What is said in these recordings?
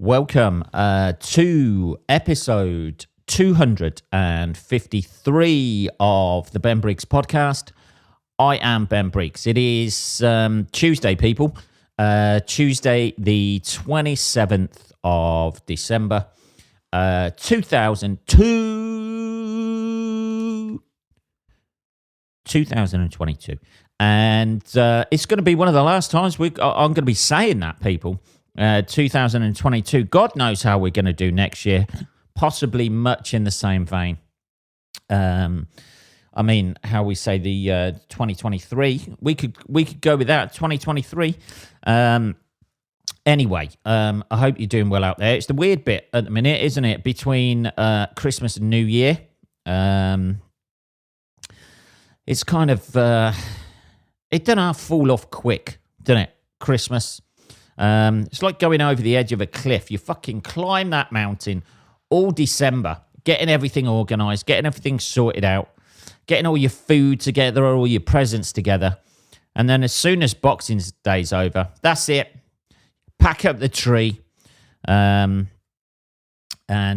Welcome to episode 253 of the Ben Briggs podcast. I am Ben Briggs. It is Tuesday, people. Tuesday, the 27th of December, 2022. And it's going to be one of the last times I'm going to be saying that, people. 2022. God knows how we're going to do next year. Possibly much in the same vein. I mean, how we say the 2023. We could go with that. 2023. Anyway, I hope you're doing well out there. It's the weird bit at the minute, isn't it? Between Christmas and New Year. It's kind of it doesn't fall off quick, doesn't it? Christmas. It's like going over the edge of a cliff. You fucking climb that mountain all December, getting everything organised, getting everything sorted out, getting all your food together, all your presents together. And then as soon as Boxing Day's over, that's it. Pack up the tree and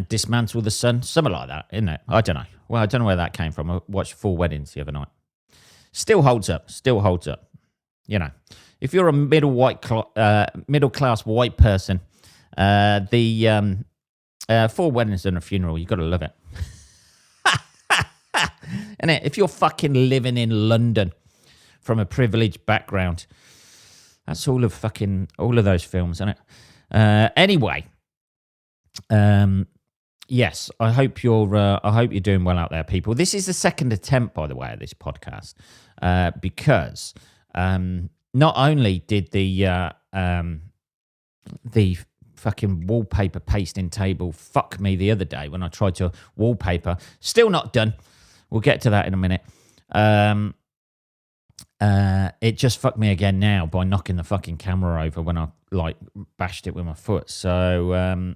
dismantle the sun. Something like that, isn't it? I don't know. Well, I don't know where that came from. I watched 4 Weddings the other night. Still holds up. You know. If you're a middle class white person, the 4 Weddings and a funeral, you've got to love it. And if you're fucking living in London from a privileged background, that's all of those films, isn't it? Anyway, yes, I hope you're doing well out there, people. This is the second attempt, by the way, at this podcast, because not only did the fucking wallpaper pasting table fuck me the other day when I tried to wallpaper, still not done. We'll get to that in a minute. It just fucked me again now by knocking the fucking camera over when I bashed it with my foot. So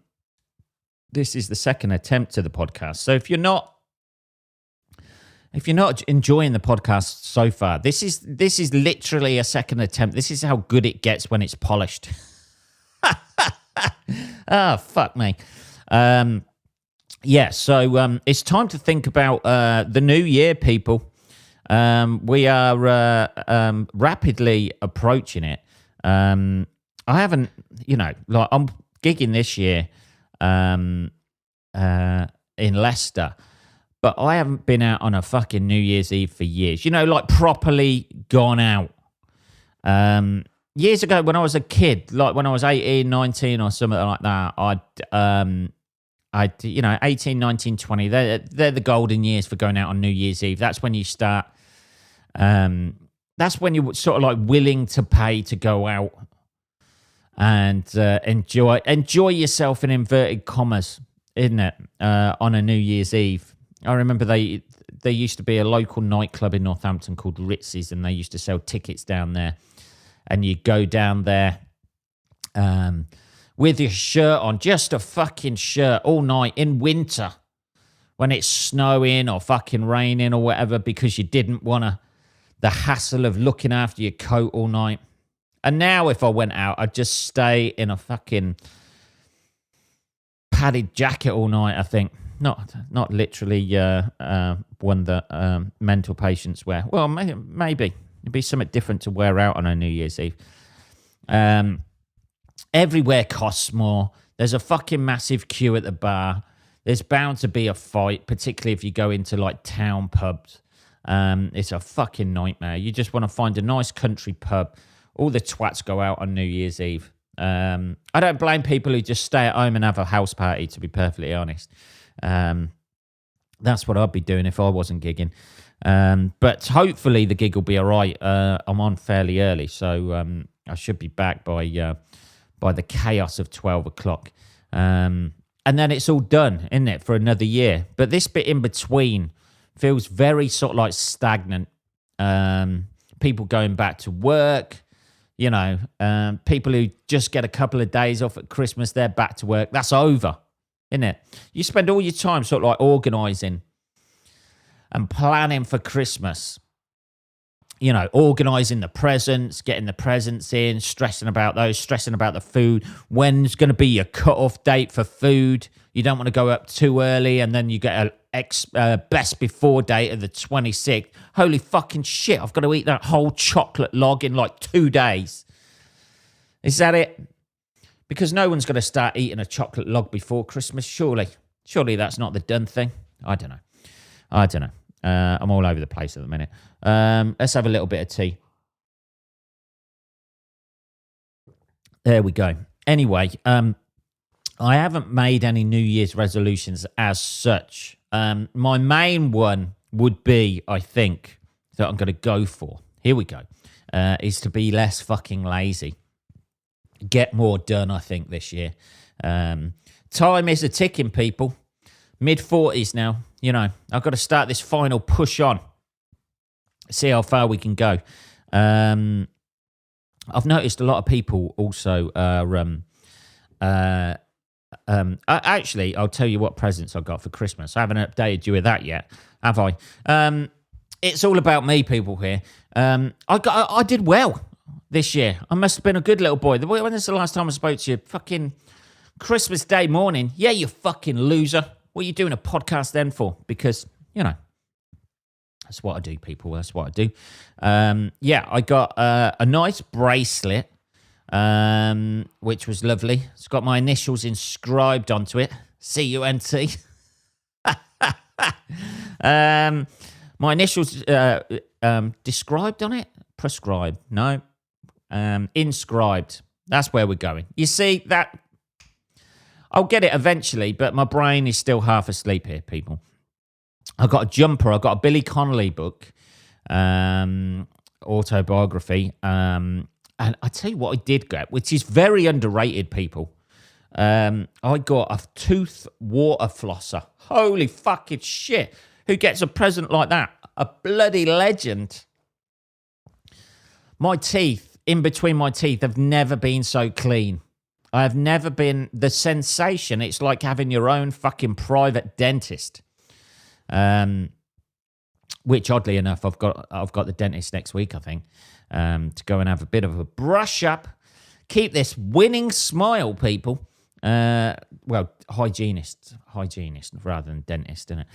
this is the second attempt to the podcast. So if you're not enjoying the podcast so far, this is literally a second attempt. This is how good it gets when it's polished. Fuck me. Yeah, so it's time to think about the new year, people. We are rapidly approaching it. I haven't, I'm gigging this year in Leicester. But I haven't been out on a fucking New Year's Eve for years. Properly gone out. Years ago when I was a kid, like when I was 18, 19 or something like that, I'd 18, 19, 20, they're the golden years for going out on New Year's Eve. That's when you start, that's when you're sort of like willing to pay to go out and enjoy yourself in inverted commas, isn't it, on a New Year's Eve. I remember there used to be a local nightclub in Northampton called Ritz's, and they used to sell tickets down there. And you go down there with your shirt on, just a fucking shirt all night in winter when it's snowing or fucking raining or whatever, because you didn't want the hassle of looking after your coat all night. And now if I went out, I'd just stay in a fucking padded jacket all night, I think. Not literally one that mental patients wear. Well, maybe. It'd be something different to wear out on a New Year's Eve. Everywhere costs more. There's a fucking massive queue at the bar. There's bound to be a fight, particularly if you go into like town pubs. It's a fucking nightmare. You just want to find a nice country pub. All the twats go out on New Year's Eve. I don't blame people who just stay at home and have a house party, to be perfectly honest. That's what I'd be doing if I wasn't gigging. But hopefully the gig will be all right. I'm on fairly early, so I should be back by the chaos of 12 o'clock. And then it's all done, isn't it, for another year? But this bit in between feels very sort of like stagnant. People going back to work, people who just get a couple of days off at Christmas, they're back to work. That's over, isn't it? You spend all your time sort of like organising and planning for Christmas. organising the presents, getting the presents in, stressing about those, stressing about the food. When's going to be your cut-off date for food? You don't want to go up too early and then you get a best before date of the 26th. Holy fucking shit, I've got to eat that whole chocolate log in like 2 days. Is that it? Because no one's going to start eating a chocolate log before Christmas, surely. Surely that's not the done thing. I don't know. I'm all over the place at the minute. Let's have a little bit of tea. There we go. Anyway, I haven't made any New Year's resolutions as such. My main one would be, I think, that I'm going to go for. Here we go. Is to be less fucking lazy. Get more done, I think, this year. Time is a ticking, people. Mid-40s now. I've got to start this final push on. See how far we can go. I've noticed a lot of people also actually, I'll tell you what presents I got for Christmas. I haven't updated you with that yet, have I? It's all about me, people here. I did well this year. I must have been a good little boy. When is the last time I spoke to you? Fucking Christmas Day morning. Yeah, you fucking loser. What are you doing a podcast then for? Because, that's what I do, people. That's what I do. I got a nice bracelet, which was lovely. It's got my initials inscribed onto it. C-U-N-T. My initials described on it? Prescribed. No. Inscribed. That's where we're going. You see, that... I'll get it eventually, but my brain is still half asleep here, people. I've got a jumper. I've got a Billy Connolly book, autobiography. And I tell you what I did get, which is very underrated, people. I got a tooth water flosser. Holy fucking shit. Who gets a present like that? A bloody legend. My teeth, in between my teeth, have never been so clean. I have never been... The sensation, it's like having your own fucking private dentist. Which, oddly enough, I've got the dentist next week, I think, to go and have a bit of a brush up. Keep this winning smile, people. Hygienist rather than dentist, isn't it?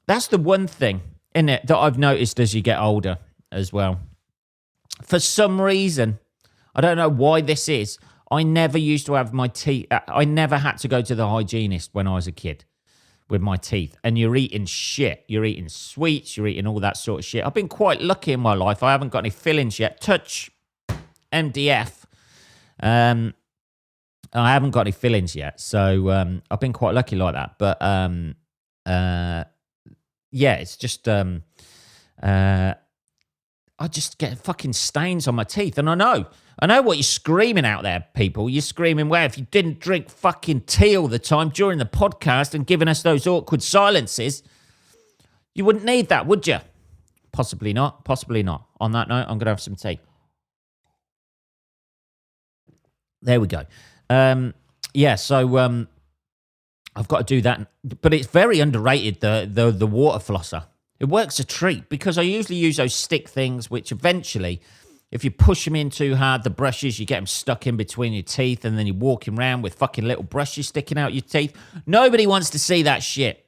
That's the one thing, isn't it, that I've noticed as you get older as well. For some reason, I don't know why this is, I never used to have my teeth... I never had to go to the hygienist when I was a kid with my teeth. And you're eating shit. You're eating sweets. You're eating all that sort of shit. I've been quite lucky in my life. I haven't got any fillings yet. Touch MDF. I haven't got any fillings yet. So I've been quite lucky like that. But it's just... I just get fucking stains on my teeth. And I know what you're screaming out there, people. You're screaming, well, if you didn't drink fucking tea all the time during the podcast and giving us those awkward silences, you wouldn't need that, would you? Possibly not. Possibly not. On that note, I'm going to have some tea. There we go. So I've got to do that. But it's very underrated, the water flosser. It works a treat because I usually use those stick things, which eventually, if you push them in too hard, the brushes, you get them stuck in between your teeth, and then you're walking around with fucking little brushes sticking out your teeth. Nobody wants to see that shit.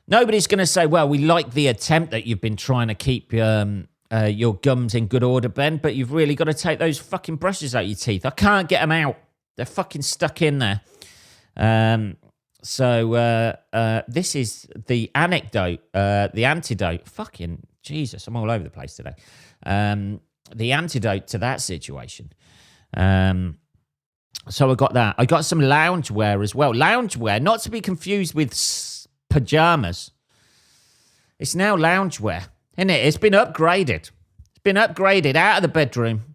Nobody's going to say, well, we like the attempt that you've been trying to keep your gums in good order, Ben, but you've really got to take those fucking brushes out your teeth. I can't get them out. They're fucking stuck in there. So this is the anecdote, the antidote. Fucking Jesus, I'm all over the place today. The antidote to that situation. So I got that. I got some loungewear as well. Loungewear, not to be confused with pajamas. It's now loungewear, isn't it? It's been upgraded. It's been upgraded out of the bedroom,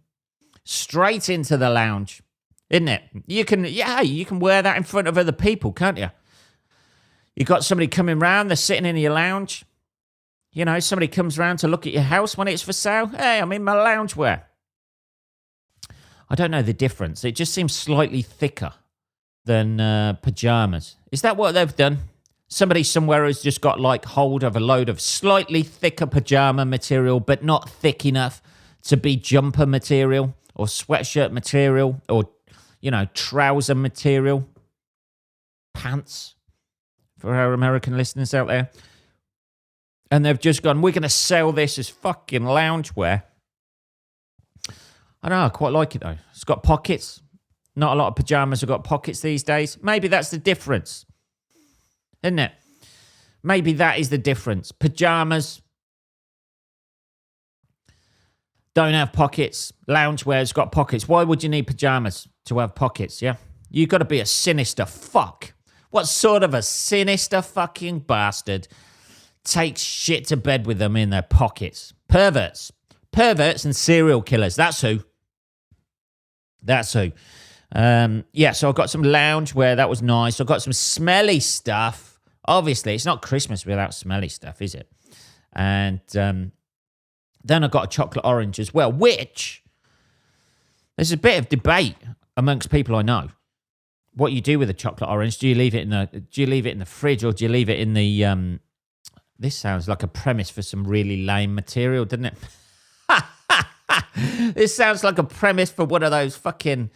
straight into the lounge, isn't it? You can wear that in front of other people, can't you? You got somebody coming round, they're sitting in your lounge. You know, somebody comes round to look at your house when it's for sale. Hey, I'm in my loungewear. I don't know the difference. It just seems slightly thicker than pajamas. Is that what they've done? Somebody somewhere has just got like hold of a load of slightly thicker pajama material, but not thick enough to be jumper material or sweatshirt material or, trouser material. Pants for our American listeners out there. And they've just gone, we're going to sell this as fucking loungewear. I don't know, I quite like it though. It's got pockets. Not a lot of pajamas have got pockets these days. Maybe that's the difference. Isn't it? Maybe that is the difference. Pajamas don't have pockets. Loungewear's got pockets. Why would you need pajamas to have pockets, yeah? You've got to be a sinister fuck. What sort of a sinister fucking bastard takes shit to bed with them in their pockets? Perverts. Perverts and serial killers. That's who. That's who. So I got some loungewear. That was nice. I got some smelly stuff. Obviously, it's not Christmas without smelly stuff, is it? And then I got a chocolate orange as well, which there's a bit of debate amongst people I know. What you do with a chocolate orange? Do you leave it in the fridge, or do you leave it in the? This sounds like a premise for some really lame material, doesn't it? This sounds like a premise for one of those fucking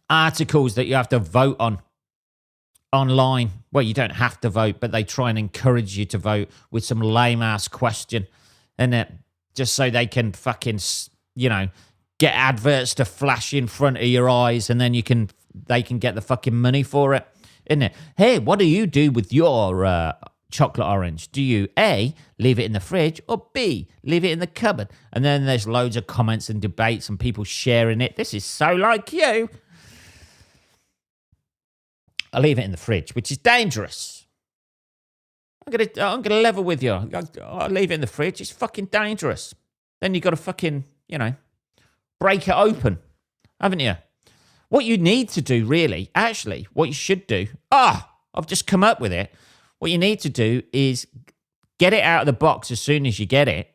articles that you have to vote on online. Well, you don't have to vote, but they try and encourage you to vote with some lame ass question, isn't it? Just so they can fucking, get adverts to flash in front of your eyes, and then they can get the fucking money for it, isn't it? Hey, what do you do with your chocolate orange? Do you A, leave it in the fridge, or B, leave it in the cupboard? And then there's loads of comments and debates and people sharing it. This is so like you. I leave it in the fridge, which is dangerous. I'm gonna level with you. I leave it in the fridge. It's fucking dangerous. Then you got to fucking, break it open, haven't you? What you need to do, really, actually, what you should do. I've just come up with it. What you need to do is get it out of the box as soon as you get it,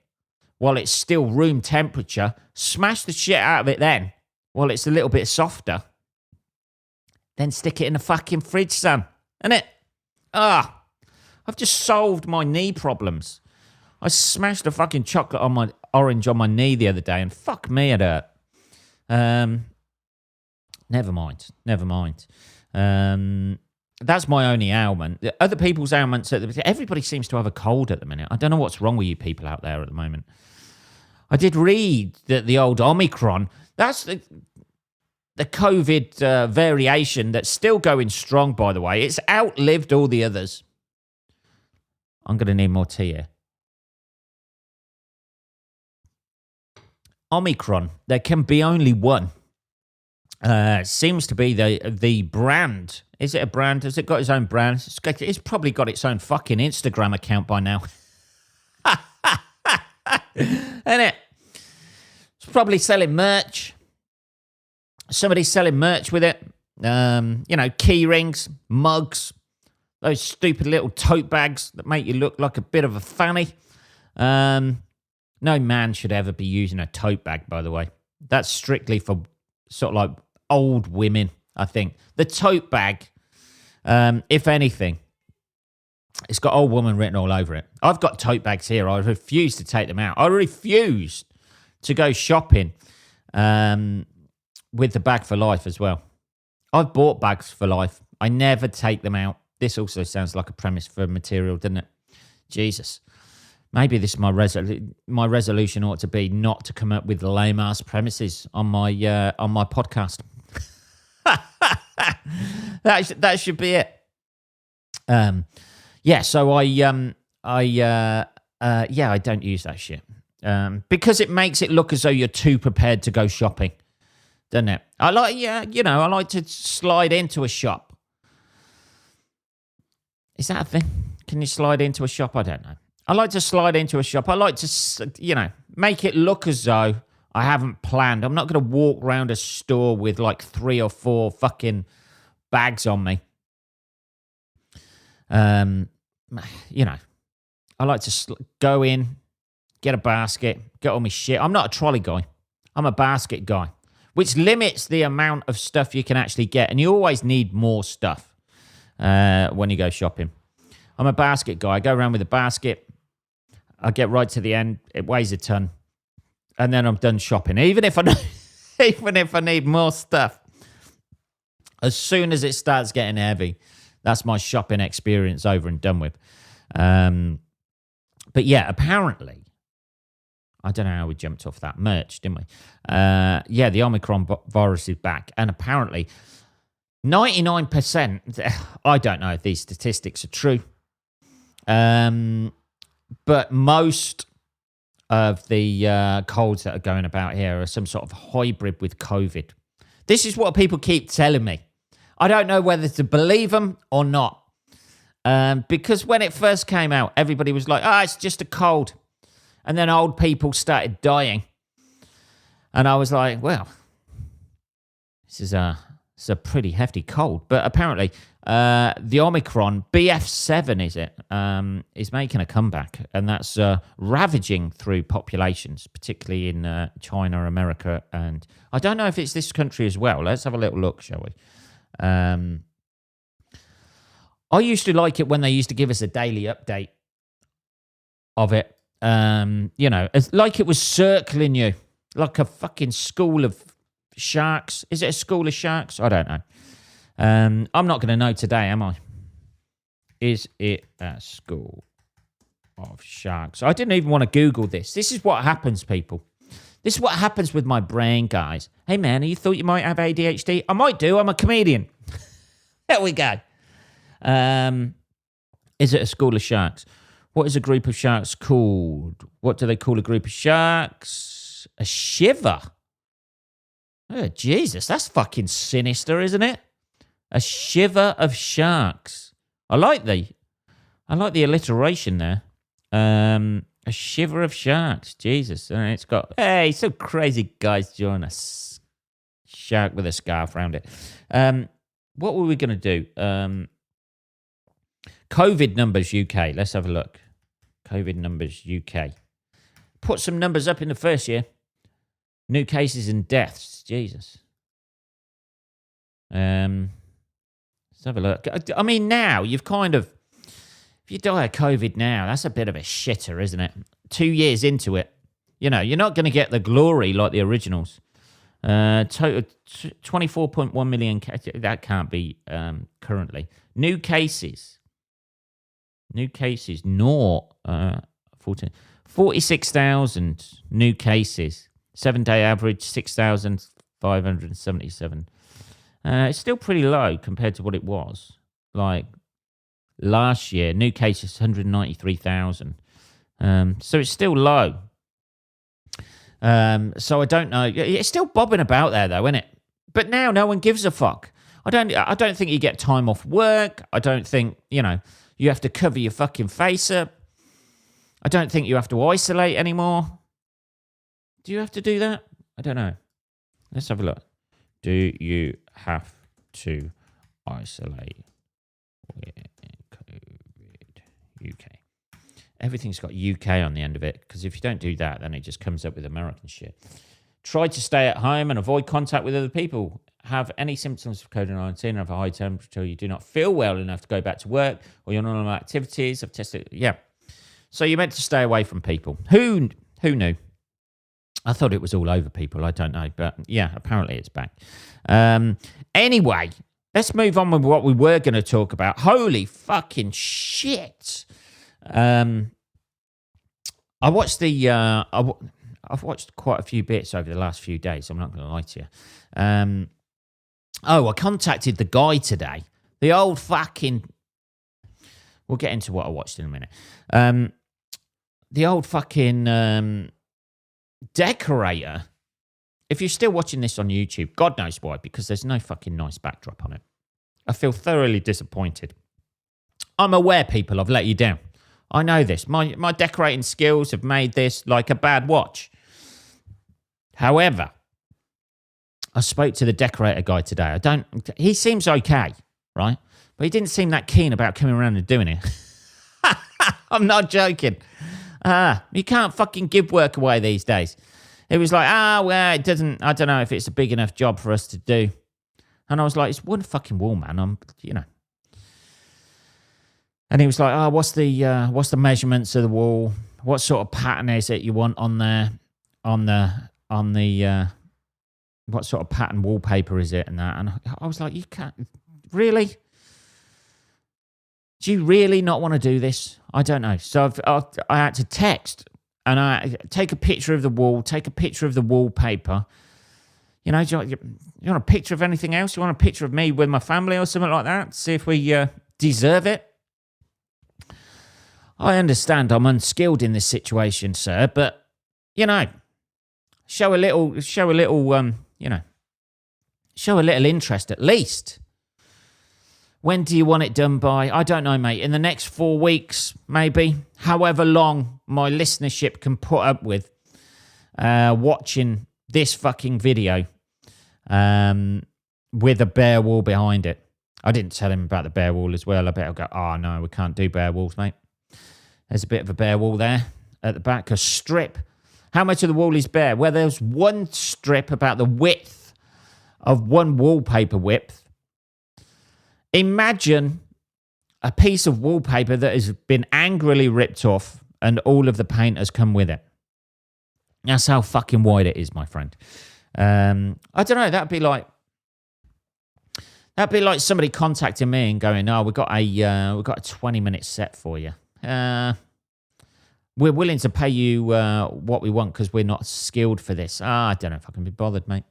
while it's still room temperature. Smash the shit out of it then, while it's a little bit softer. Then stick it in the fucking fridge, son. Innit? I've just solved my knee problems. I smashed a fucking chocolate orange on my knee the other day, and fuck me, it hurt. Never mind. That's my only ailment. Other people's ailments, everybody seems to have a cold at the minute. I don't know what's wrong with you people out there at the moment. I did read that the old Omicron, that's the COVID variation that's still going strong, by the way. It's outlived all the others. I'm going to need more tea here. Omicron, there can be only one. Seems to be the brand. Is it a brand? Has it got its own brand? It's probably got its own fucking Instagram account by now. Isn't it? It's probably selling merch. Somebody's selling merch with it. Key rings, mugs, those stupid little tote bags that make you look like a bit of a fanny. No man should ever be using a tote bag, by the way. That's strictly for sort of like old women, I think. The tote bag, if anything, it's got old woman written all over it. I've got tote bags here. I refuse to take them out. I refuse to go shopping with the bag for life as well. I've bought bags for life. I never take them out. This also sounds like a premise for material, doesn't it? Jesus. Maybe this is my resolution ought to be not to come up with lame-ass premises on my podcast. That should be it. So I don't use that shit. Because it makes it look as though you're too prepared to go shopping, doesn't it? I like to slide into a shop. Is that a thing? Can you slide into a shop? I don't know. I like to slide into a shop. I like to, make it look as though I haven't planned. I'm not going to walk around a store with like 3 or 4 fucking bags on me. I like to go in, get a basket, get all my shit. I'm not a trolley guy. I'm a basket guy, which limits the amount of stuff you can actually get. And you always need more stuff. when you go shopping. I'm a basket guy. I go around with a basket. I get right to the end. It weighs a ton. And then I'm done shopping. Even if I need more stuff. As soon as it starts getting heavy, that's my shopping experience over and done with. But yeah, apparently, I don't know how we jumped off that merch, didn't we? Yeah, the Omicron virus is back. And apparently, 99%, I don't know if these statistics are true, but most of the colds that are going about here are some sort of hybrid with COVID. This is what people keep telling me. I don't know whether to believe them or not. Because when it first came out, everybody was like, it's just a cold. And then old people started dying. And I was like, well, this is a pretty hefty cold. But apparently, the Omicron, BF7 is it, is making a comeback. And that's ravaging through populations, particularly in China, America. And I don't know if it's this country as well. Let's have a little look, shall we? I used to like it when they used to give us a daily update of it. It's like it was circling you like a fucking school of sharks. Is it a school of sharks? I don't know. I'm not going to know today, am I? Is it a school of sharks? I didn't even want to Google this. This is what happens, people. This is what happens with my brain, guys. Hey, man, you thought you might have ADHD? I might do. I'm a comedian. There we go. Is it a school of sharks? What is a group of sharks called? What do they call a group of sharks? A shiver. Oh, Jesus, that's fucking sinister, isn't it? A shiver of sharks. I like the alliteration there. A shiver of sharks. Jesus. And it's got, hey, so crazy guys join us. Shark with a scarf around it. What were we going to do? COVID numbers UK. Let's have a look. COVID numbers UK. Put some numbers up in the first year. New cases and deaths. Jesus. Let's have a look. I mean, now you've kind of, if you die of COVID now, that's a bit of a shitter, isn't it? 2 years into it, you're not going to get the glory like the originals. Total 24.1 million. That can't be currently. New cases, 46,000 new cases. 7-day average, 6,577. It's still pretty low compared to what it was. Like last year, new cases, 193,000. So it's still low. So I don't know. It's still bobbing about there, though, isn't it? But now no one gives a fuck. I don't think you get time off work. I don't think, you have to cover your fucking face up. I don't think you have to isolate anymore. Do you have to do that? I don't know. Let's have a look. Do you have to isolate with COVID UK? Everything's got UK on the end of it, because if you don't do that, then it just comes up with American shit. Try to stay at home and avoid contact with other people. Have any symptoms of COVID-19, have a high temperature, you do not feel well enough to go back to work, or your normal activities have tested. Yeah. So you're meant to stay away from people. Who knew? I thought it was all over people. I don't know. But yeah, apparently it's back. Anyway, let's move on with what we were going to talk about. Holy fucking shit. I watched I've watched quite a few bits over the last few days. I'm not going to lie to you. I contacted the guy today. The old fucking... We'll get into what I watched in a minute. The old fucking decorator. If you're still watching this on YouTube, God knows why, because there's no fucking nice backdrop on it. I feel thoroughly disappointed. I'm aware, people, I've let you down. I know this. My decorating skills have made this like a bad watch. However, I spoke to the decorator guy today. He seems okay, right? But he didn't seem that keen about coming around and doing it. I'm not joking. You can't fucking give work away these days. It was like, well, it doesn't, I don't know if it's a big enough job for us to do. And I was like, it's one fucking wall, man. And he was like, "Oh, what's the measurements of the wall? What sort of pattern is it you want on there? On the what sort of pattern wallpaper is it?" And that. And I was like, "You can't really? Do you really not want to do this?" I don't know. So I had to text and I take a picture of the wall, take a picture of the wallpaper. You know, do you want a picture of anything else? You want a picture of me with my family or something like that? See if we deserve it. I understand I'm unskilled in this situation, sir, but you know, show a little interest at least. When do you want it done by? I don't know, mate. In the next 4 weeks, maybe. However long my listenership can put up with watching this fucking video with a bare wall behind it. I didn't tell him about the bare wall as well. I bet he'll go, "Oh, no, we can't do bare walls, mate." There's a bit of a bare wall there at the back. A strip. How much of the wall is bare? Well, there's one strip about the width of one wallpaper width. Imagine a piece of wallpaper that has been angrily ripped off and all of the paint has come with it. That's how fucking wide it is, my friend. I don't know. That'd be like somebody contacting me and going, "Oh, we've got a 20-minute set for you. We're willing to pay you what we want because we're not skilled for this." I don't know if I can be bothered, mate.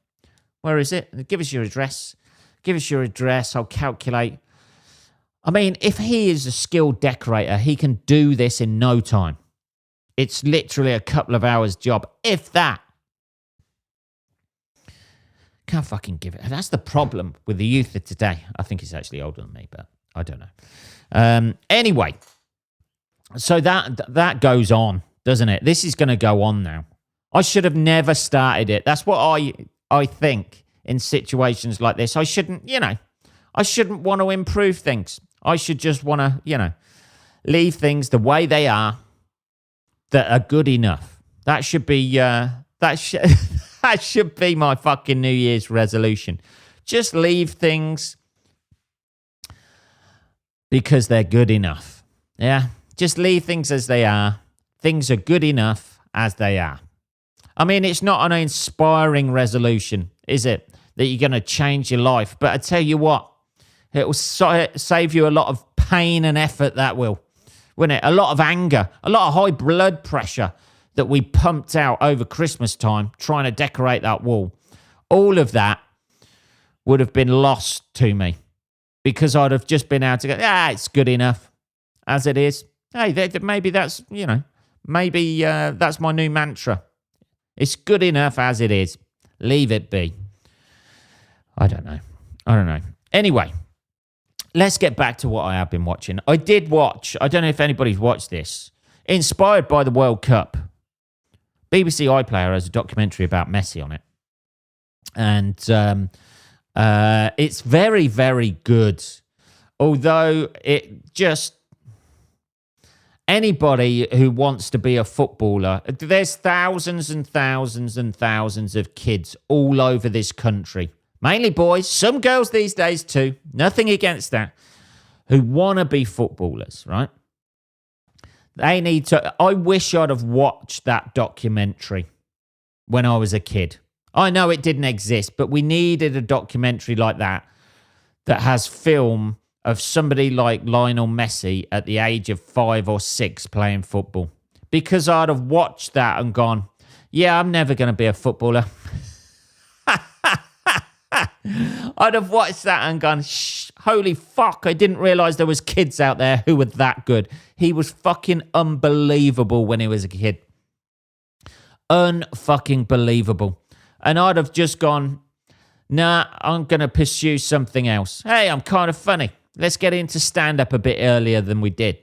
Where is it? Give us your address. Give us your address. I'll calculate. I mean, if he is a skilled decorator, he can do this in no time. It's literally a couple of hours job, if that. Can't fucking give it. That's the problem with the youth of today. I think he's actually older than me, but I don't know. Anyway, so that goes on, doesn't it? This is going to go on now. I should have never started it. That's what I think in situations like this. I shouldn't want to improve things. I should just want to, leave things the way they are that are good enough. That should be that should be my fucking New Year's resolution. Just leave things because they're good enough. Yeah, just leave things as they are. Things are good enough as they are. I mean, it's not an inspiring resolution, is it? That you're going to change your life. But I tell you what, it will save you a lot of pain and effort, that will. Wouldn't it? A lot of anger, a lot of high blood pressure that we pumped out over Christmas time trying to decorate that wall. All of that would have been lost to me because I'd have just been able to go, it's good enough as it is. Hey, maybe that's, maybe that's my new mantra. It's good enough as it is. Leave it be. I don't know. Anyway, let's get back to what I have been watching. I did watch, I don't know if anybody's watched this, inspired by the World Cup. BBC iPlayer has a documentary about Messi on it. And it's very, very good. Although it just... Anybody who wants to be a footballer, there's thousands and thousands and thousands of kids all over this country, mainly boys, some girls these days too, nothing against that, who want to be footballers, right? They need to... I wish I'd have watched that documentary when I was a kid. I know it didn't exist, but we needed a documentary like that has film of somebody like Lionel Messi at the age of 5 or 6 playing football. Because I'd have watched that and gone, yeah, I'm never going to be a footballer. I'd have watched that and gone, holy fuck, I didn't realise there was kids out there who were that good. He was fucking unbelievable when he was a kid. Unfucking believable. And I'd have just gone, nah, I'm going to pursue something else. Hey, I'm kind of funny. Let's get into stand-up a bit earlier than we did.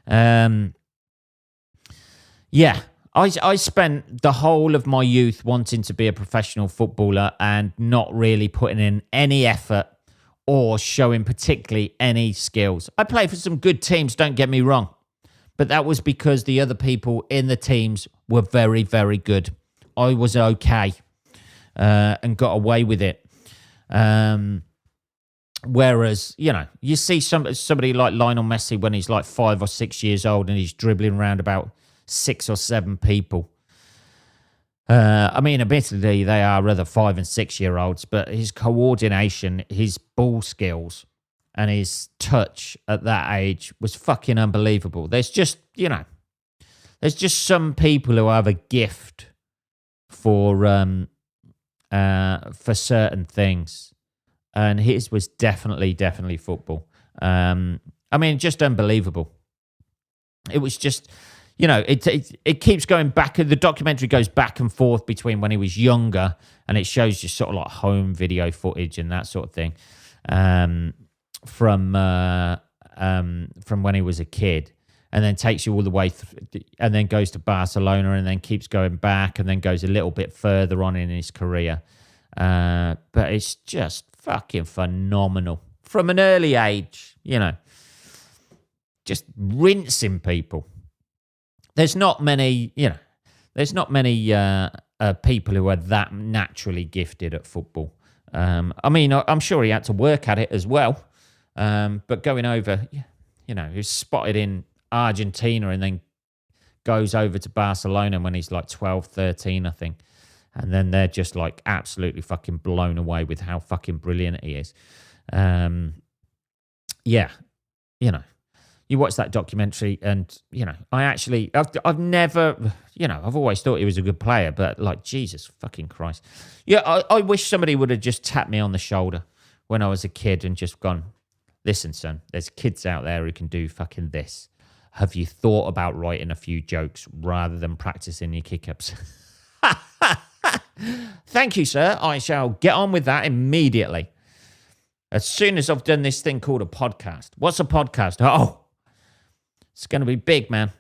Yeah, I spent the whole of my youth wanting to be a professional footballer and not really putting in any effort or showing particularly any skills. I played for some good teams, don't get me wrong. But that was because the other people in the teams were very, very good. I was okay and got away with it. Whereas, you see somebody like Lionel Messi when he's like 5 or 6 years old and he's dribbling around about 6 or 7 people. Admittedly, they are rather 5 and 6 year olds, but his coordination, his ball skills, and his touch at that age was fucking unbelievable. There's just some people who have a gift for certain things, and his was definitely football. Just unbelievable. It was just, it keeps going back. The documentary goes back and forth between when he was younger, and it shows just sort of like home video footage and that sort of thing, from when he was a kid, and then takes you all the way and then goes to Barcelona, and then keeps going back, and then goes a little bit further on in his career. But it's just fucking phenomenal from an early age, just rinsing people. There's not many people who are that naturally gifted at football. I'm sure he had to work at it as well. But going over, he was spotted in Argentina and then goes over to Barcelona when he's like 12, 13, I think. And then they're just like absolutely fucking blown away with how fucking brilliant he is. You watch that documentary and, I've never, I've always thought he was a good player, but like, Jesus fucking Christ. Yeah, I wish somebody would have just tapped me on the shoulder when I was a kid and just gone, listen, son, there's kids out there who can do fucking this. Have you thought about writing a few jokes rather than practicing your kick-ups? Thank you, sir. I shall get on with that immediately. As soon as I've done this thing called a podcast. What's a podcast? Oh, it's going to be big, man.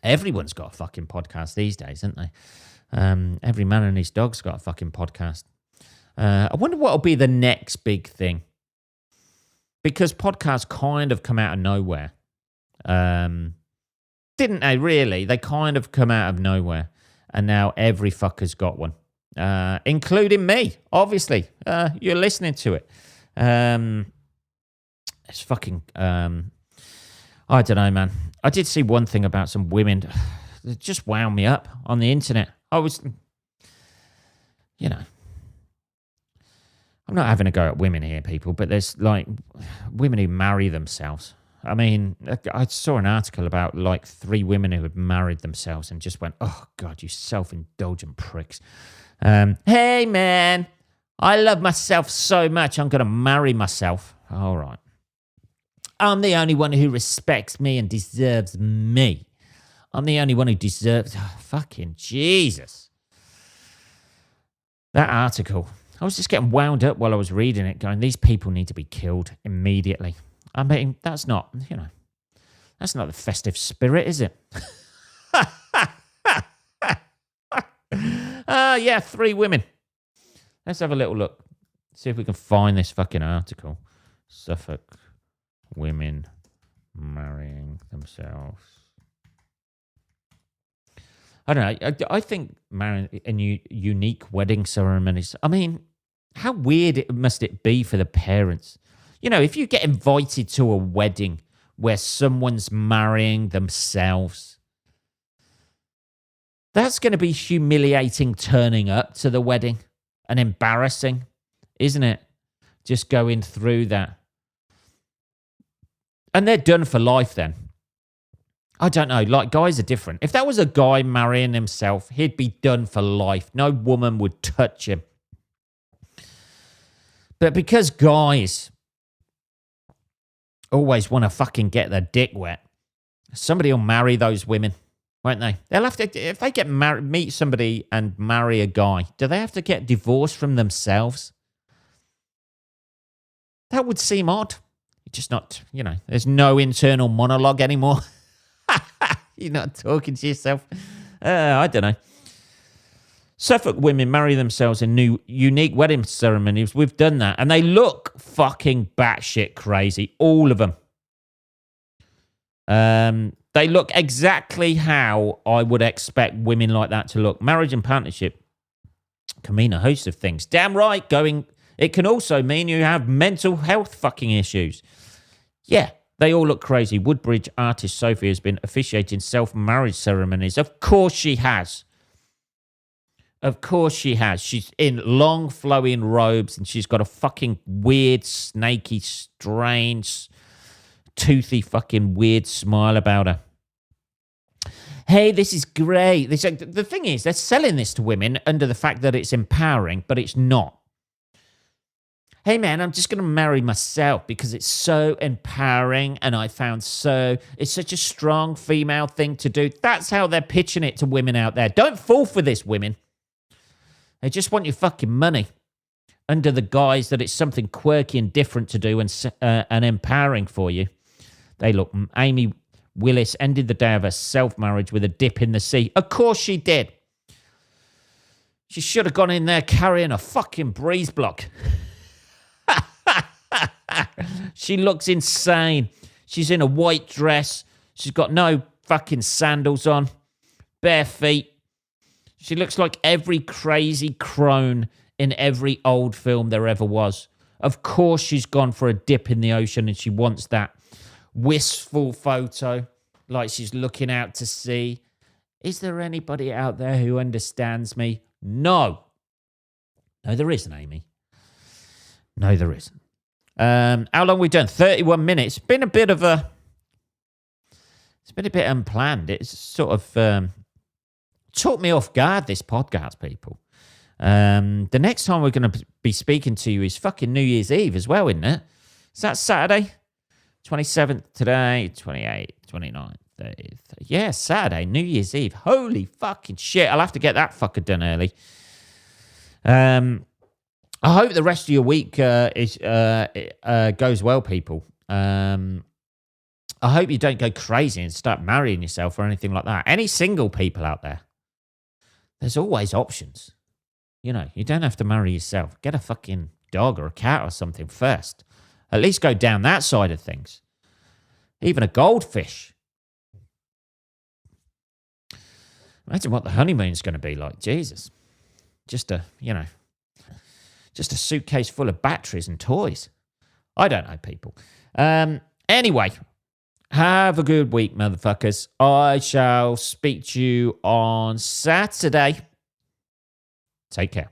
Everyone's got a fucking podcast these days, haven't they? Every man and his dog's got a fucking podcast. I wonder what will be the next big thing. Because podcasts kind of come out of nowhere. Didn't they, really? They kind of come out of nowhere. And now every fucker's got one. Including me, obviously. You're listening to it. It's fucking... I don't know, man. I did see one thing about some women that just wound me up on the internet. I was... I'm not having a go at women here, people, but there's, like, women who marry themselves. I mean, I saw an article about, like, 3 women who had married themselves and just went, oh, God, you self-indulgent pricks. Hey, man, I love myself so much, I'm going to marry myself. All right. I'm the only one who respects me and deserves me. I'm the only one who deserves... Oh, fucking Jesus. That article... I was just getting wound up while I was reading it, going, these people need to be killed immediately. I mean, that's not, that's not the festive spirit, is it? 3 women. Let's have a little look. See if we can find this fucking article. Suffolk women marrying themselves. I don't know. I think marrying and unique wedding ceremonies. I mean, how weird must it be for the parents? If you get invited to a wedding where someone's marrying themselves, that's going to be humiliating turning up to the wedding and embarrassing, isn't it? Just going through that. And they're done for life then. I don't know, like guys are different. If that was a guy marrying himself, he'd be done for life. No woman would touch him. But because guys always want to fucking get their dick wet, somebody will marry those women, won't they? They'll have to, if they get married, meet somebody and marry a guy, do they have to get divorced from themselves? That would seem odd. Just not, there's no internal monologue anymore. You're not talking to yourself. I don't know. Suffolk women marry themselves in new unique wedding ceremonies. We've done that. And they look fucking batshit crazy. All of them. They look exactly how I would expect women like that to look. Marriage and partnership can mean a host of things. Damn right, going It can also mean you have mental health fucking issues. Yeah, they all look crazy. Woodbridge artist Sophie has been officiating self-marriage ceremonies. Of course she has. Of course she has. She's in long flowing robes and she's got a fucking weird, snaky, strange, toothy fucking weird smile about her. Hey, this is great. The thing is, they're selling this to women under the fact that it's empowering, but it's not. Hey man, I'm just going to marry myself because it's so empowering and it's such a strong female thing to do. That's how they're pitching it to women out there. Don't fall for this, women. They just want your fucking money under the guise that it's something quirky and different to do and empowering for you. Amy Willis ended the day of her self-marriage with a dip in the sea. Of course she did. She should have gone in there carrying a fucking breeze block. She looks insane. She's in a white dress. She's got no fucking sandals on. Bare feet. She looks like every crazy crone in every old film there ever was. Of course she's gone for a dip in the ocean and she wants that wistful photo, like she's looking out to sea. Is there anybody out there who understands me? No. No, there isn't, Amy. No, there isn't. How long have we done? 31 minutes. It's been a bit unplanned. It's sort of took me off guard, this podcast, people. The next time we're going to be speaking to you is fucking New Year's Eve as well, isn't it? Is that Saturday? 27th today, 28th, 29th, 30th. Yeah, Saturday, New Year's Eve. Holy fucking shit. I'll have to get that fucker done early. I hope the rest of your week goes well, people. I hope you don't go crazy and start marrying yourself or anything like that. Any single people out there, there's always options. You know, you don't have to marry yourself. Get a fucking dog or a cat or something first. At least go down that side of things. Even a goldfish. Imagine what the honeymoon's going to be like. Jesus. Just a suitcase full of batteries and toys. I don't know, people. Anyway, have a good week, motherfuckers. I shall speak to you on Saturday. Take care.